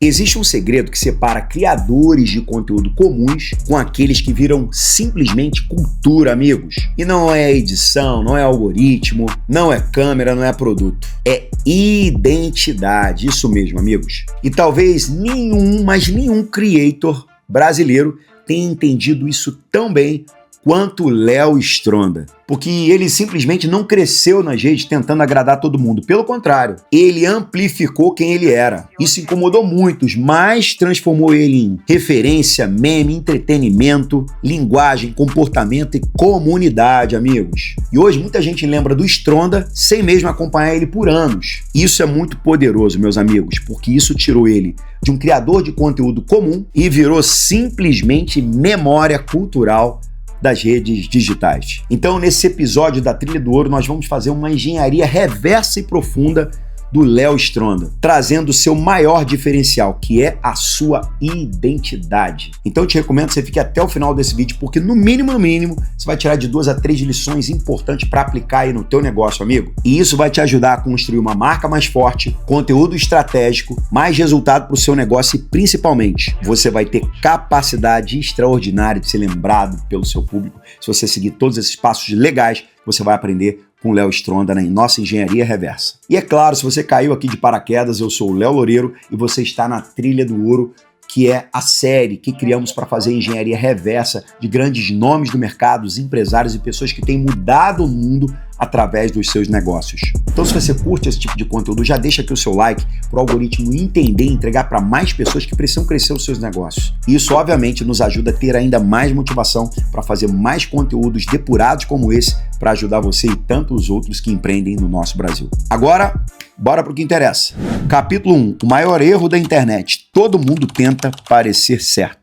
Existe um segredo que separa criadores de conteúdo comuns com aqueles que viram simplesmente cultura, amigos. E não é edição, não é algoritmo, não é câmera, não é produto. É identidade, isso mesmo, amigos. E talvez nenhum creator brasileiro tenha entendido isso tão bem quanto o Léo Stronda. Porque ele simplesmente não cresceu nas redes tentando agradar todo mundo. Pelo contrário, ele amplificou quem ele era. Isso incomodou muitos, mas transformou ele em referência, meme, entretenimento, linguagem, comportamento e comunidade, amigos. E hoje muita gente lembra do Stronda sem mesmo acompanhar ele por anos. Isso é muito poderoso, meus amigos, porque isso tirou ele de um criador de conteúdo comum e virou simplesmente memória cultural das redes digitais. Então, nesse episódio da Trilha do Ouro, nós vamos fazer uma engenharia reversa e profunda do Léo Stronda, trazendo o seu maior diferencial, que é a sua identidade. Então, eu te recomendo que você fique até o final desse vídeo, porque no mínimo, você vai tirar de 2 a 3 lições importantes para aplicar aí no teu negócio, amigo. E isso vai te ajudar a construir uma marca mais forte, conteúdo estratégico, mais resultado para o seu negócio e, principalmente, você vai ter capacidade extraordinária de ser lembrado pelo seu público se você seguir todos esses passos legais que você vai aprender com o Léo Stronda na nossa Engenharia Reversa. E é claro, se você caiu aqui de paraquedas, eu sou o Léo Loureiro e você está na Trilha do Ouro, que é a série que criamos para fazer engenharia reversa de grandes nomes do mercado, empresários e pessoas que têm mudado o mundo através dos seus negócios. Então, se você curte esse tipo de conteúdo, já deixa aqui o seu like para o algoritmo entender e entregar para mais pessoas que precisam crescer os seus negócios. E isso, obviamente, nos ajuda a ter ainda mais motivação para fazer mais conteúdos depurados como esse para ajudar você e tantos outros que empreendem no nosso Brasil. Agora, bora para o que interessa. Capítulo 1. O maior erro da internet. Todo mundo tenta parecer certo.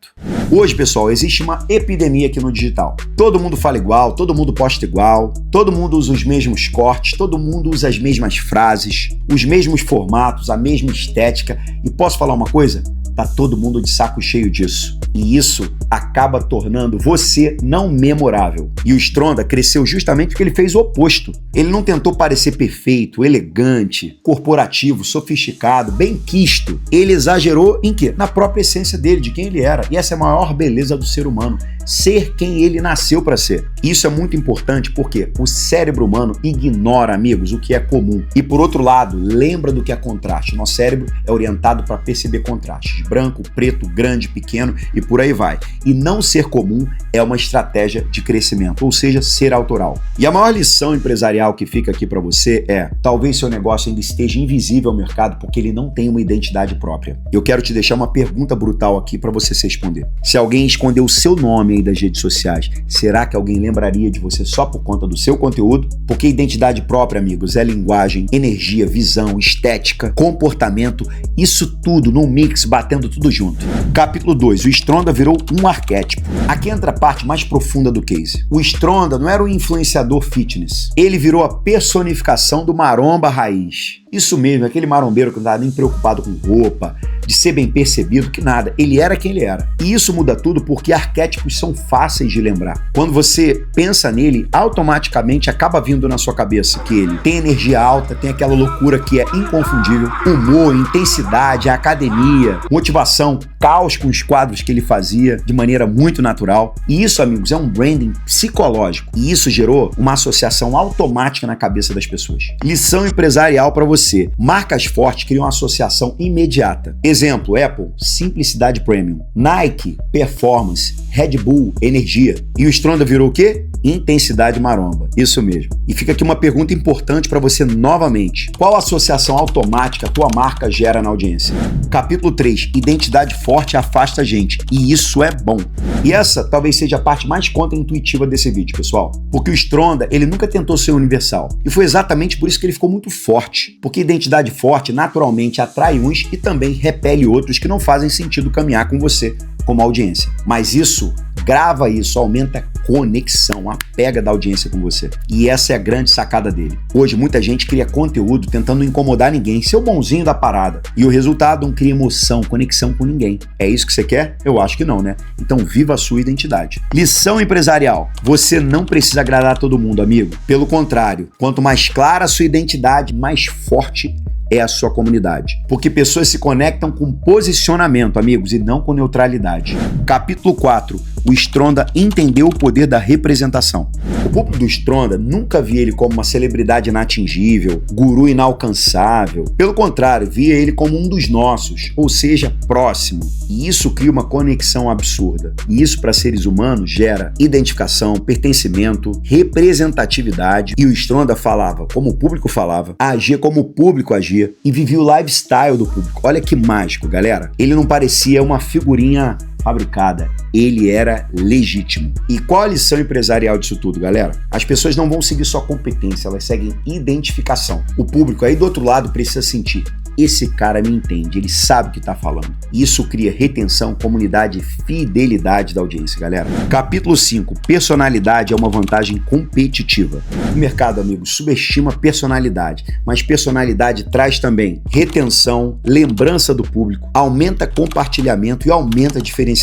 Hoje, pessoal, existe uma epidemia aqui no digital. Todo mundo fala igual, todo mundo posta igual, todo mundo usa os mesmos cortes, todo mundo usa as mesmas frases, os mesmos formatos, a mesma estética. E posso falar uma coisa? Tá todo mundo de saco cheio disso. E isso acaba tornando você não memorável. E o Stronda cresceu justamente porque ele fez o oposto. Ele não tentou parecer perfeito, elegante, corporativo, sofisticado, bem-quisto. Ele exagerou em quê? Na própria essência dele, de quem ele era. E essa é a maior beleza do ser humano. Ser quem ele nasceu para ser. Isso é muito importante porque o cérebro humano ignora, amigos, o que é comum. E por outro lado, lembra do que é contraste. Nosso cérebro é orientado para perceber contrastes. Branco, preto, grande, pequeno e por aí vai. E não ser comum é uma estratégia de crescimento, ou seja, ser autoral. E a maior lição empresarial que fica aqui para você é: talvez seu negócio ainda esteja invisível ao mercado porque ele não tem uma identidade própria. Eu quero te deixar uma pergunta brutal aqui para você se responder. Se alguém escondeu o seu nome aí das redes sociais, será que alguém lembraria de você só por conta do seu conteúdo? Porque identidade própria, amigos, é linguagem, energia, visão, estética, comportamento, isso tudo num mix, batendo tudo junto. Capítulo 2. O Stronda virou um arquétipo. Aqui entra a parte mais profunda do case. O Stronda não era um influenciador fitness. Ele virou a personificação do maromba raiz. Isso mesmo, aquele marombeiro que não estava nem preocupado com roupa, de ser bem percebido, que nada. Ele era quem ele era. E isso muda tudo porque arquétipos são fáceis de lembrar. Quando você pensa nele, automaticamente acaba vindo na sua cabeça que ele tem energia alta, tem aquela loucura que é inconfundível, humor, intensidade, academia, motivação, caos com os quadros que ele fazia de maneira muito natural. E isso, amigos, é um branding psicológico. E isso gerou uma associação automática na cabeça das pessoas. Lição empresarial para você. Marcas fortes criam uma associação imediata. Exemplo, Apple, simplicidade premium. Nike, performance. Red Bull, energia. E o Stronda virou o quê? Intensidade maromba. Isso mesmo. E fica aqui uma pergunta importante para você novamente. Qual associação automática a tua marca gera na audiência? Capítulo 3. Identidade forte afasta a gente. E isso é bom. E essa talvez seja a parte mais contra-intuitiva desse vídeo, pessoal. Porque o Stronda, ele nunca tentou ser universal. E foi exatamente por isso que ele ficou muito forte. Porque identidade forte naturalmente atrai uns e também repele outros que não fazem sentido caminhar com você como audiência. Mas isso, grava isso, aumenta a conexão, a pega da audiência com você. E essa é a grande sacada dele. Hoje, muita gente cria conteúdo tentando não incomodar ninguém, ser o bonzinho da parada. E o resultado não cria emoção, conexão com ninguém. É isso que você quer? Eu acho que não, né? Então, viva a sua identidade. Lição empresarial. Você não precisa agradar todo mundo, amigo. Pelo contrário, quanto mais clara a sua identidade, mais forte é a sua comunidade. Porque pessoas se conectam com posicionamento, amigos, e não com neutralidade. Capítulo 4. O Stronda entendeu o poder da representação. O público do Stronda nunca via ele como uma celebridade inatingível, guru inalcançável. Pelo contrário, via ele como um dos nossos, ou seja, próximo. E isso cria uma conexão absurda. E isso, para seres humanos, gera identificação, pertencimento, representatividade. E o Stronda falava como o público falava, agia como o público agia e vivia o lifestyle do público. Olha que mágico, galera. Ele não parecia uma figurinha fabricada, ele era legítimo. E qual a lição empresarial disso tudo, galera? As pessoas não vão seguir só competência, elas seguem identificação. O público aí do outro lado precisa sentir: esse cara me entende, ele sabe o que tá falando. Isso cria retenção, comunidade e fidelidade da audiência, galera. Capítulo 5. Personalidade é uma vantagem competitiva. O mercado, amigos, subestima personalidade, mas personalidade traz também retenção, lembrança do público, aumenta compartilhamento e aumenta a diferenciação.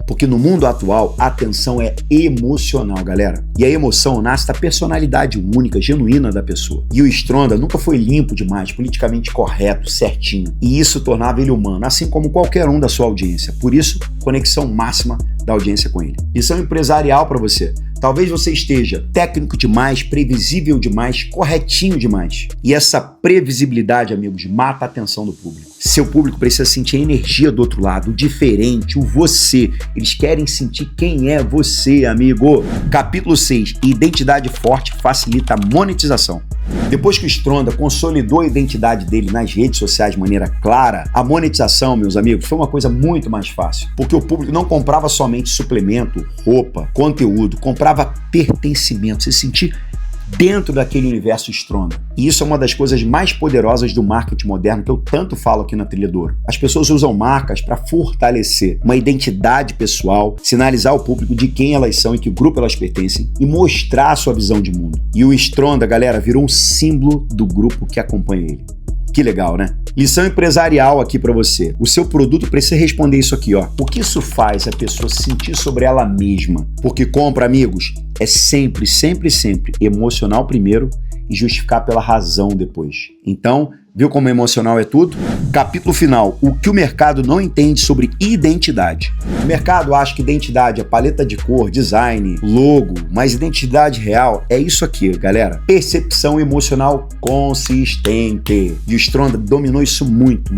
Porque no mundo atual, a atenção é emocional, galera. E a emoção nasce da personalidade única, genuína da pessoa. E o Stronda nunca foi limpo demais, politicamente correto, certinho. E isso tornava ele humano, assim como qualquer um da sua audiência. Por isso, conexão máxima da audiência com ele. Lição empresarial para você. Talvez você esteja técnico demais, previsível demais, corretinho demais. E essa previsibilidade, amigos, mata a atenção do público. Seu público precisa sentir a energia do outro lado, o diferente, o você. Eles querem sentir quem é você, amigo. Capítulo 6. Identidade forte facilita a monetização. Depois que o Stronda consolidou a identidade dele nas redes sociais de maneira clara, a monetização, meus amigos, foi uma coisa muito mais fácil. Porque o público não comprava somente suplemento, roupa, conteúdo, comprava pertencimento, se sentir dentro daquele universo Stronda. E isso é uma das coisas mais poderosas do marketing moderno que eu tanto falo aqui na Trilha do Ouro. As pessoas usam marcas para fortalecer uma identidade pessoal, sinalizar ao público de quem elas são e que grupo elas pertencem e mostrar a sua visão de mundo. E o Stronda, galera, virou um símbolo do grupo que acompanha ele. Que legal, né? Lição empresarial aqui para você. O seu produto precisa responder isso aqui, ó. O que isso faz a pessoa sentir sobre ela mesma? Porque compra, amigos, é sempre emocional primeiro e justificar pela razão depois. Então, viu como emocional é tudo? Capítulo final. O que o mercado não entende sobre identidade. O mercado acha que identidade é paleta de cor, design, logo, mas identidade real é isso aqui, galera. Percepção emocional consistente. E o Stronda dominou isso muito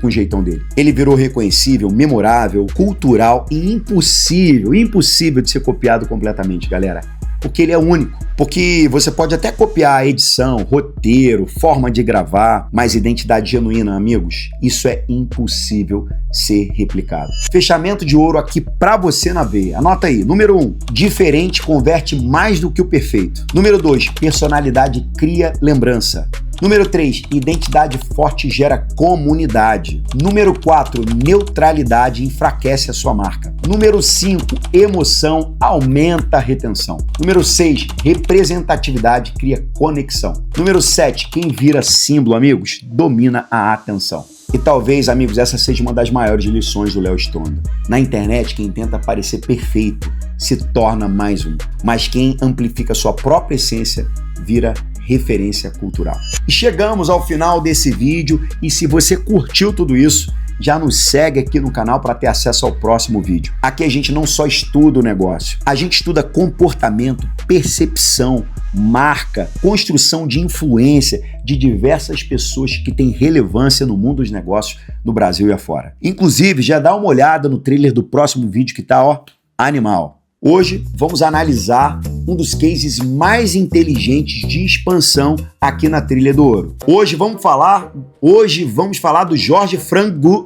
com o jeitão dele. Ele virou reconhecível, memorável, cultural e impossível de ser copiado completamente, galera. Porque ele é único. Porque você pode até copiar a edição, roteiro, forma de gravar, mas identidade genuína, amigos, isso é impossível ser replicado. Fechamento de ouro aqui pra você na veia. Anota aí. Número 1, diferente converte mais do que o perfeito. Número 2, personalidade cria lembrança. Número 3, identidade forte gera comunidade. Número 4, neutralidade enfraquece a sua marca. Número 5, emoção aumenta a retenção. Número 6, representatividade cria conexão. Número 7, quem vira símbolo, amigos, domina a atenção. E talvez, amigos, essa seja uma das maiores lições do Léo Stronda. Na internet, quem tenta parecer perfeito se torna mais um. Mas quem amplifica sua própria essência vira referência cultural. E chegamos ao final desse vídeo e se você curtiu tudo isso, já nos segue aqui no canal para ter acesso ao próximo vídeo. Aqui a gente não só estuda o negócio, a gente estuda comportamento, percepção, marca, construção de influência de diversas pessoas que têm relevância no mundo dos negócios no Brasil e afora. Inclusive, já dá uma olhada no trailer do próximo vídeo que tá, ó, animal. Hoje vamos analisar um dos cases mais inteligentes de expansão aqui na Trilha do Ouro. Hoje vamos falar do Jorge Frangulis.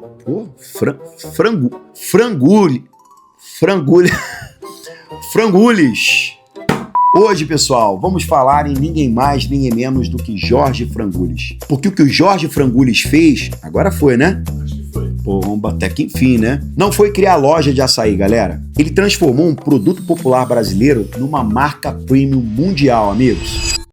Hoje, pessoal, vamos falar em ninguém mais, ninguém menos do que Jorge Frangulis. Porque o que o Jorge Frangulis fez, agora foi, né? Bomba, até que enfim, né? Não foi criar loja de açaí, galera. Ele transformou um produto popular brasileiro numa marca premium mundial, amigos.